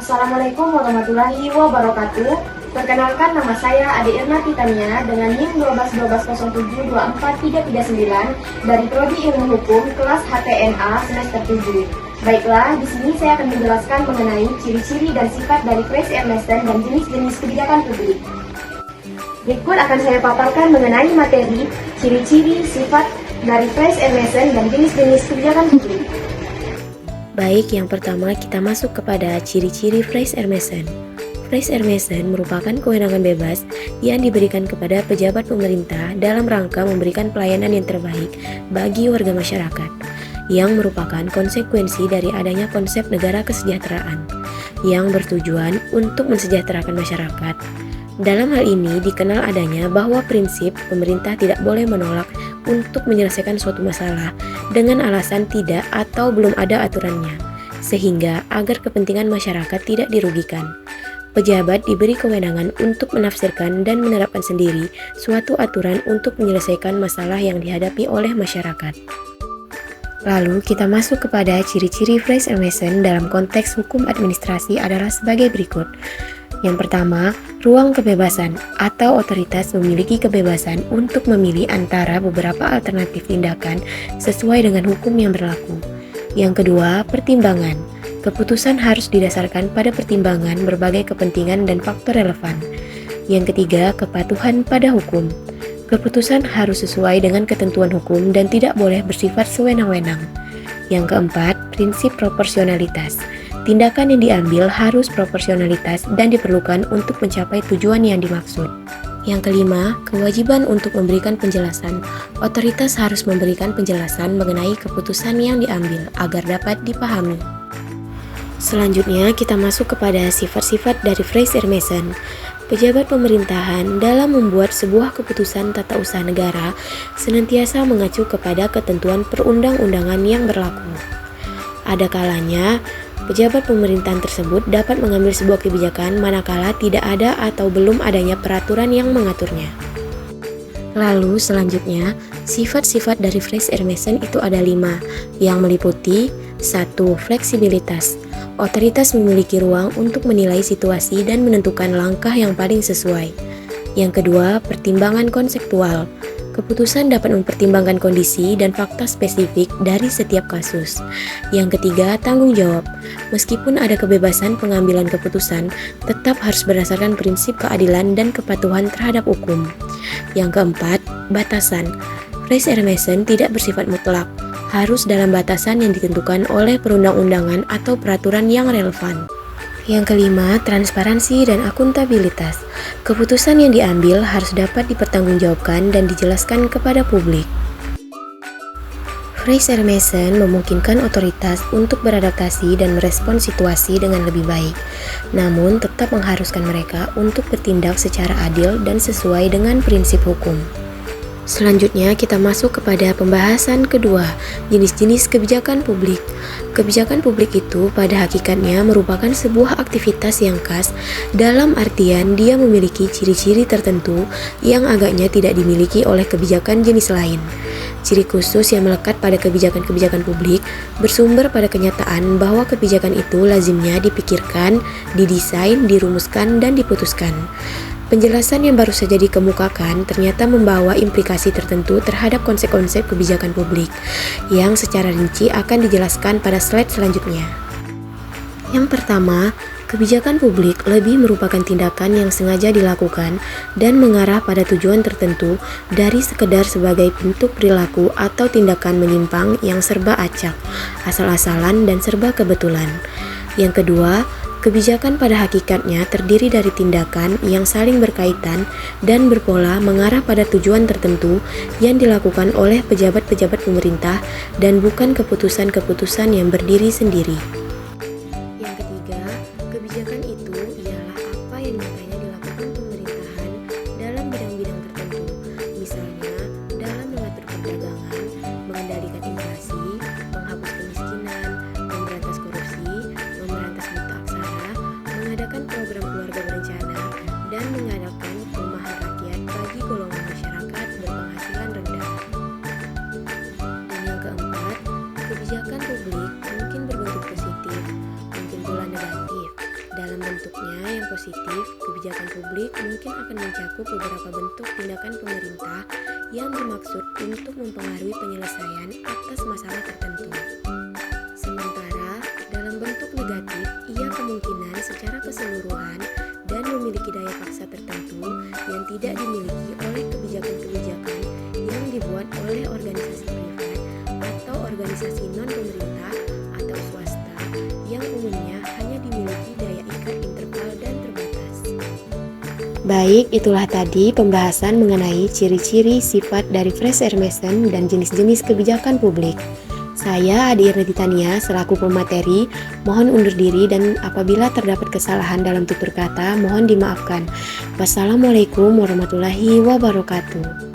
Assalamualaikum warahmatullahi wabarakatuh. Perkenalkan, nama saya Ade Irna Titania dengan NIM 1212072439 dari Prodi Ilmu Hukum kelas HTNA semester 7. Baiklah, di sini saya akan menjelaskan mengenai ciri-ciri dan sifat dari Fresh Emerson dan jenis-jenis kebijakan publik. Berikut akan saya paparkan mengenai materi ciri-ciri sifat dari Fresh Emerson dan jenis-jenis kebijakan publik. Baik, yang pertama kita masuk kepada ciri-ciri Fresh Emerson. Fresh Emerson merupakan kewenangan bebas yang diberikan kepada pejabat pemerintah dalam rangka memberikan pelayanan yang terbaik bagi warga masyarakat, yang merupakan konsekuensi dari adanya konsep negara kesejahteraan yang bertujuan untuk mensejahterakan masyarakat. Dalam hal ini dikenal adanya bahwa prinsip pemerintah tidak boleh menolak untuk menyelesaikan suatu masalah dengan alasan tidak atau belum ada aturannya, sehingga agar kepentingan masyarakat tidak dirugikan. Pejabat diberi kewenangan untuk menafsirkan dan menerapkan sendiri suatu aturan untuk menyelesaikan masalah yang dihadapi oleh masyarakat. Lalu kita masuk kepada ciri-ciri Fresh Emerson dalam konteks hukum administrasi adalah sebagai berikut. Yang pertama, ruang kebebasan atau otoritas memiliki kebebasan untuk memilih antara beberapa alternatif tindakan sesuai dengan hukum yang berlaku. Yang kedua, pertimbangan. Keputusan harus didasarkan pada pertimbangan berbagai kepentingan dan faktor relevan. Yang ketiga, kepatuhan pada hukum. Keputusan harus sesuai dengan ketentuan hukum dan tidak boleh bersifat sewenang-wenang. Yang keempat, prinsip proporsionalitas. Tindakan yang diambil harus proporsionalitas dan diperlukan untuk mencapai tujuan yang dimaksud. Yang kelima, kewajiban untuk memberikan penjelasan. Otoritas harus memberikan penjelasan mengenai keputusan yang diambil agar dapat dipahami. Selanjutnya, kita masuk kepada sifat-sifat dari Fresh Emerson. Pejabat pemerintahan dalam membuat sebuah keputusan tata usaha negara senantiasa mengacu kepada ketentuan perundang-undangan yang berlaku. Ada kalanya, pejabat pemerintahan tersebut dapat mengambil sebuah kebijakan manakala tidak ada atau belum adanya peraturan yang mengaturnya. Lalu selanjutnya, sifat-sifat dari Fresh Emerson itu ada 5, yang meliputi 1. Fleksibilitas. Otoritas memiliki ruang untuk menilai situasi dan menentukan langkah yang paling sesuai. Yang kedua, pertimbangan konseptual. Keputusan dapat mempertimbangkan kondisi dan fakta spesifik dari setiap kasus. Yang ketiga, tanggung jawab. Meskipun ada kebebasan pengambilan keputusan, tetap harus berdasarkan prinsip keadilan dan kepatuhan terhadap hukum. Yang keempat, batasan. Fresh Emerson tidak bersifat mutlak, harus dalam batasan yang ditentukan oleh perundang-undangan atau peraturan yang relevan. Yang kelima, transparansi dan akuntabilitas. Keputusan yang diambil harus dapat dipertanggungjawabkan dan dijelaskan kepada publik. Fresh Emerson memungkinkan otoritas untuk beradaptasi dan merespon situasi dengan lebih baik, namun tetap mengharuskan mereka untuk bertindak secara adil dan sesuai dengan prinsip hukum. Selanjutnya kita masuk kepada pembahasan kedua, jenis-jenis kebijakan publik. Kebijakan publik itu pada hakikatnya merupakan sebuah aktivitas yang khas dalam artian dia memiliki ciri-ciri tertentu yang agaknya tidak dimiliki oleh kebijakan jenis lain. Ciri khusus yang melekat pada kebijakan-kebijakan publik bersumber pada kenyataan bahwa kebijakan itu lazimnya dipikirkan, didesain, dirumuskan, dan diputuskan. Penjelasan yang baru saja dikemukakan ternyata membawa implikasi tertentu terhadap konsep-konsep kebijakan publik yang secara rinci akan dijelaskan pada slide selanjutnya. Yang pertama, kebijakan publik lebih merupakan tindakan yang sengaja dilakukan dan mengarah pada tujuan tertentu dari sekedar sebagai bentuk perilaku atau tindakan menyimpang yang serba acak, asal-asalan, dan serba kebetulan. Yang kedua, kebijakan pada hakikatnya terdiri dari tindakan yang saling berkaitan dan berpola mengarah pada tujuan tertentu yang dilakukan oleh pejabat-pejabat pemerintah dan bukan keputusan-keputusan yang berdiri sendiri. Yang ketiga, kebijakan itu ialah apa yang nyatanya dilakukan pemerintahan dalam bidang-bidang tertentu, misalnya dalam mengatur perdagangan, mengendalikan inflasi, menghapus kemiskinan, memberantas korupsi, memberantas buta aksara, mengadakan program keluarga berencana, dan mengadakan perumahan rakyat bagi golongan masyarakat berpenghasilan rendah. Dan yang keempat, kebijakan publik mungkin berbentuk positif, mungkin pula negatif, bentuknya yang positif, kebijakan publik mungkin akan mencakup beberapa bentuk tindakan pemerintah yang dimaksud untuk mempengaruhi penyelesaian atas masalah tertentu. Sementara dalam bentuk negatif, ia kemungkinan secara keseluruhan dan memiliki daya paksa tertentu yang tidak dimiliki oleh kebijakan-kebijakan yang dibuat oleh organisasi privat atau organisasi non-pemerintah atau swasta yang umumnya hanya dimiliki daya ikat interval dan terbatas. Baik, itulah tadi pembahasan mengenai ciri-ciri sifat dari Fresh Air Mason dan jenis-jenis kebijakan publik. Saya Adi Irna Titania selaku pemateri, mohon undur diri dan apabila terdapat kesalahan dalam tutur kata, mohon dimaafkan. Wassalamualaikum warahmatullahi wabarakatuh.